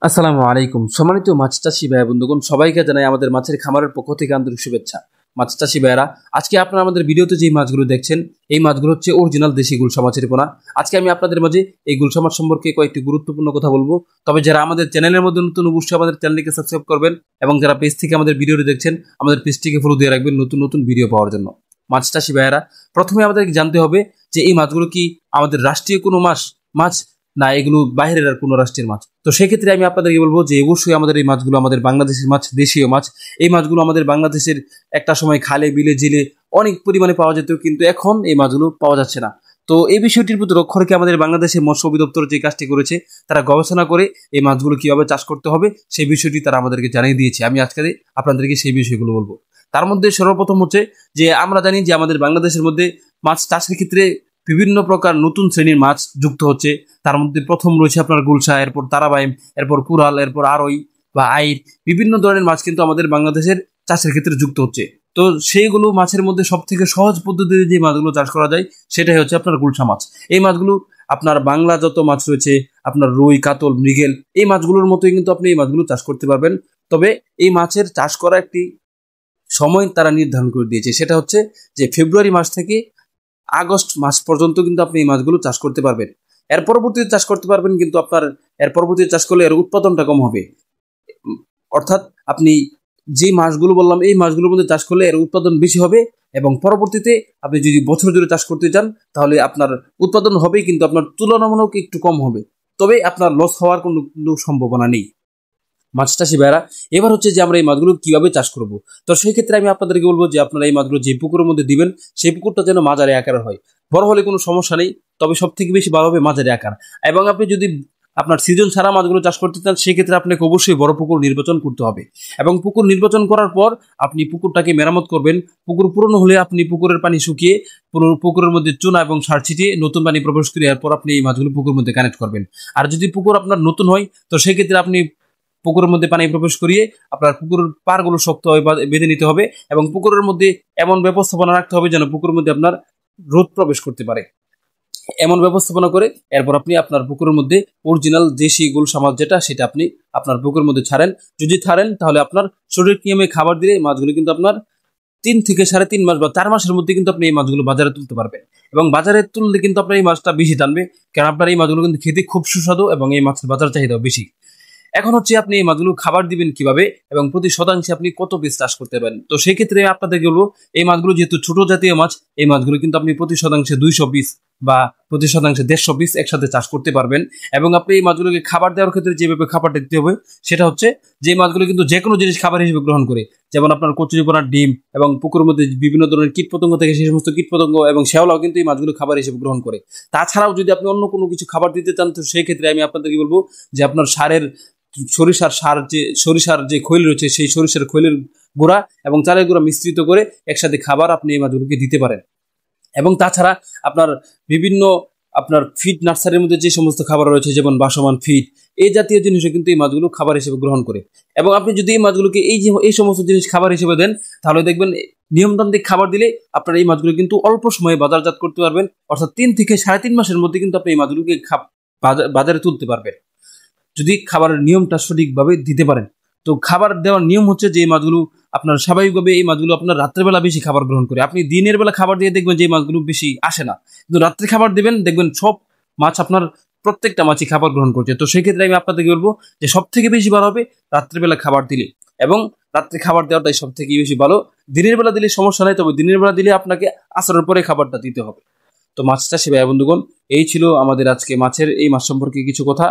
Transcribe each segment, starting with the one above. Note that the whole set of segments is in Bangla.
আসসালামু আলাইকুম। সম্মানিত মাছ চাষী ভাই বন্ধুগণ, সবাইকে জানাই আমাদের মাছের খামারের পক্ষ থেকে আন্তরিক শুভেচ্ছা। মাছ চাষী ভাইয়েরা, আজকে আপনারা আমাদের ভিডিওতে যে মাছগুলো দেখছেন, এই মাছগুলো হচ্ছে অরিজিনাল দেশি গুলশা মাছের পোনা। আজকে আমি আপনাদের মাঝে এই গুলশা মাছ সম্পর্কে কয়েকটি গুরুত্বপূর্ণ কথা বলবো। তবে যারা আমাদের চ্যানেলের মধ্যে নতুন, অবশ্যই আমাদের চ্যানেলটিকে সাবস্ক্রাইব করবেন এবং যারা পেজ থেকে আমাদের ভিডিওটি দেখছেন, আমাদের পেজটিকে ফলো দিয়ে রাখবেন নতুন নতুন ভিডিও পাওয়ার জন্য। মাছ চাষী ভাইয়েরা, প্রথমে আমাদেরকে জানতে হবে যে এই মাছগুলো কি আমাদের রাষ্ট্রীয় কোনো মাছ মাছ না এগুলো বাইরের আর কোনো রাষ্ট্রের মাছ। তো সেক্ষেত্রে আমি আপনাদেরকে বলবো যে অবশ্যই আমাদের এই মাছগুলো আমাদের বাংলাদেশের মাছ, দেশীয় মাছ। এই মাছগুলো আমাদের বাংলাদেশের একটা সময় খালে বিলে জিলে অনেক পরিমাণে পাওয়া যেত, কিন্তু এখন এই মাছগুলো পাওয়া যাচ্ছে না। তো এই বিষয়টির প্রতি লক্ষ্য রেখে আমাদের বাংলাদেশের মৎস্য অধিদপ্তর যে কাজটি করেছে, তারা গবেষণা করে এই মাছগুলো কিভাবে চাষ করতে হবে সেই বিষয়টি তারা আমাদেরকে জানিয়ে দিয়েছে। আমি আজকে আপনাদেরকে সেই বিষয়গুলো বলবো। তার মধ্যে সর্বপ্রথম হচ্ছে যে আমরা জানি যে আমাদের বাংলাদেশের মধ্যে মাছ চাষের ক্ষেত্রে বিভিন্ন প্রকার নতুন শ্রেণীর মাছ যুক্ত হচ্ছে। তার মধ্যে প্রথম রয়েছে আপনার গুলশা, এরপর তারাবাইম, এরপর কুরাল, এরপর আরই বা আইর। বিভিন্ন ধরনের মাছ কিন্তু আমাদের বাংলাদেশের চাষের ক্ষেত্রে যুক্ত হচ্ছে। তো সেইগুলো মাছের মধ্যে সব থেকে সহজ পদ্ধতিতে যে মাছগুলো চাষ করা যায় সেটাই হচ্ছে আপনার গুলশা মাছ। এই মাছগুলো আপনার বাংলা যত মাছ রয়েছে, আপনার রুই, কাতল, মৃগেল, এই মাছগুলোর মতোই কিন্তু আপনি এই মাছগুলো চাষ করতে পারবেন। তবে এই মাছের চাষ করা একটি সময় তারা নির্ধারণ করে দিয়েছে, সেটা হচ্ছে যে ফেব্রুয়ারি মাস থেকে আগস্ট মাস পর্যন্ত কিন্তু আপনি এই মাছগুলো চাষ করতে পারবেন। এর পরবর্তীতে চাষ করতে পারবেন, কিন্তু আপনার এর পরবর্তীতে চাষ করলে এর উৎপাদনটা কম হবে। অর্থাৎ আপনি যে মাছগুলো বললাম এই মাছগুলোর মধ্যে চাষ করলে এর উৎপাদন বেশি হবে, এবং পরবর্তীতে আপনি যদি বছর জুড়ে চাষ করতে চান তাহলে আপনার উৎপাদন হবে, কিন্তু আপনার তুলনামূলক একটু কম হবে। তবে আপনার লস হওয়ার কোনো সম্ভাবনা নেই। মাছ চাষি ভাইরা, এবার হচ্ছে যে আমরা এই মাছগুলো কিভাবে চাষ করব। তো সেই ক্ষেত্রে আমি আপনাদেরকে বলবো যে আপনারা এই মাছগুলো যে পুকুরের মধ্যে দিবেন সেই পুকুরটা যেন মাঝারি আকারের হয়। বড় হলে কোনো সমস্যা নেই, তবে সব থেকে বেশি ভালো হবে মাঝারি আকার। এবং আপনি যদি আপনার সিজন ছাড়া মাছগুলো চাষ করতে চান সেক্ষেত্রে আপনাকে অবশ্যই বড় পুকুর নির্বাচন করতে হবে। এবং পুকুর নির্বাচন করার পর আপনি পুকুরটাকে মেরামত করবেন। পুকুর পুরনো হলে আপনি পুকুরের পানি শুকিয়ে পুকুরের মধ্যে চুনা এবং সার ছিটিয়ে নতুন পানি প্রবেশ করে এরপর আপনি এই মাছগুলো পুকুরের মধ্যে কানেক্ট করবেন। আর যদি পুকুর আপনার নতুন হয় তো সেক্ষেত্রে আপনি পুকুরের মধ্যে পানি প্রবেশ করিয়ে আপনার পুকুরের পাড়গুলো শক্তভাবে বেঁধে নিতে হবে, এবং পুকুরের মধ্যে এমন ব্যবস্থাপনা রাখতে হবে যেন পুকুরের মধ্যে আপনার রোদ প্রবেশ করতে পারে। এমন ব্যবস্থাপনা করে এরপর আপনি আপনার পুকুরের মধ্যে অরিজিনাল দেশি গুলশা মাছ যেটা, সেটা আপনি আপনার পুকুরের মধ্যে ছাড়েন। যদি ছাড়েন তাহলে আপনার শরীর নিয়মে খাবার দিলে মাছগুলো কিন্তু আপনার 3 থেকে 3.5 মাস বা 4 মাসের মধ্যে কিন্তু আপনি এই মাছগুলো বাজারে তুলতে পারবেন। এবং বাজারে তুললে কিন্তু আপনার এই মাছটা বেশি টানবে, কারণ আপনার এই মাছগুলো কিন্তু খেতে খুব সুস্বাদু এবং এই মাছের বাজার চাহিদাও বেশি। এখন হচ্ছে আপনি এই মাছগুলো খাবার দিবেন কিভাবে এবং প্রতি শতাংশে আপনি কত পিস চাষ করতে পারেন। তো সেই ক্ষেত্রে আপনাদেরকে বলবো, এই মাছগুলো যেহেতু ছোট জাতীয় মাছ, এই মাছগুলো কিন্তু আপনি প্রতি শতাংশে 200 পিস বা প্রতি শতাংশে 150 পিস একসাথে চাষ করতে পারবেন। এবং আপনি এই মাছগুলোকে খাবার দেওয়ার ক্ষেত্রে যেভাবে খাবারটা দিতে হবে সেটা হচ্ছে যে মাছগুলো কিন্তু যে কোনো জিনিস খাবার হিসেবে গ্রহণ করে, যেমন আপনার কচুরিপানার ডিম এবং পুকুরের মধ্যে বিভিন্ন ধরনের কীটপতঙ্গ থেকে সেই সমস্ত কীটপতঙ্গ এবং শ্যাওলাও কিন্তু এই মাছগুলো খাবার হিসেবে গ্রহণ করে। তাছাড়াও যদি আপনি অন্য কোনো কিছু খাবার দিতে চান তো সেই ক্ষেত্রে আমি আপনাদেরকে বলবো যে আপনার সরিষার যে খৈল রয়েছে সেই সরিষার খৈলের গুঁড়া এবং চালের গুঁড়া মিশ্রিত করে একসাথে খাবার আপনি এই মাছগুলোকে দিতে পারেন। এবং তাছাড়া আপনার বিভিন্ন আপনার ফিড নার্সারির মধ্যে যে সমস্ত খাবার রয়েছে, যেমন বাসমান ফিড, এই জাতীয় জিনিসও কিন্তু এই মাছগুলো খাবার হিসেবে গ্রহণ করে। এবং আপনি যদি এই মাছগুলোকে এই সমস্ত জিনিস খাবার হিসেবে দেন তাহলে দেখবেন নিয়মতান্ত্রিক খাবার দিলে আপনার এই মাছগুলো কিন্তু অল্প সময়ে বাজারজাত করতে পারবেন। অর্থাৎ 3 থেকে 3.5 মাসের মধ্যে কিন্তু আপনি এই মাছগুলোকে বাজারে তুলতে পারবেন, যদি খাবারের নিয়মটা সঠিকভাবে দিতে পারেন। তো খাবার দেওয়ার নিয়ম হচ্ছে যে এই মাছগুলো আপনার স্বাভাবিকভাবে এই মাছগুলো আপনার রাত্রেবেলা বেশি খাবার গ্রহণ করে। আপনি দিনের বেলা খাবার দিয়ে দেখবেন যে এই মাছগুলো বেশি আসে না, কিন্তু রাত্রে খাবার দেবেন দেখবেন সব মাছ আপনার প্রত্যেকটা মাছই খাবার গ্রহণ করছে। তো সেক্ষেত্রে আমি আপনাদেরকে বলবো যে সব থেকে বেশি ভালো হবে রাত্রেবেলা খাবার দিলে, এবং রাত্রে খাবার দেওয়াটাই সব থেকে বেশি ভালো। দিনের বেলা দিলে সমস্যা নাই, তবে দিনের বেলা দিলে আপনাকে আসরের পরে খাবারটা দিতে হবে। তো মাছ চাষি ভাই বন্ধুগণ, এই ছিল আমাদের আজকে মাছের এই মাছ সম্পর্কে কিছু কথা।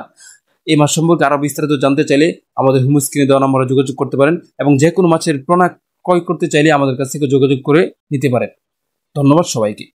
এই মাছ সম্পর্কে আরো বিস্তারিত জানতে চাইলে আমাদের হোম স্ক্রিনে দেওয়া নম্বরে যোগাযোগ করতে পারেন, এবং যে কোনো মাছের পোনা ক্রয় করতে চাইলে আমাদের কাছ থেকে যোগাযোগ করে নিতে পারেন। ধন্যবাদ সবাইকে।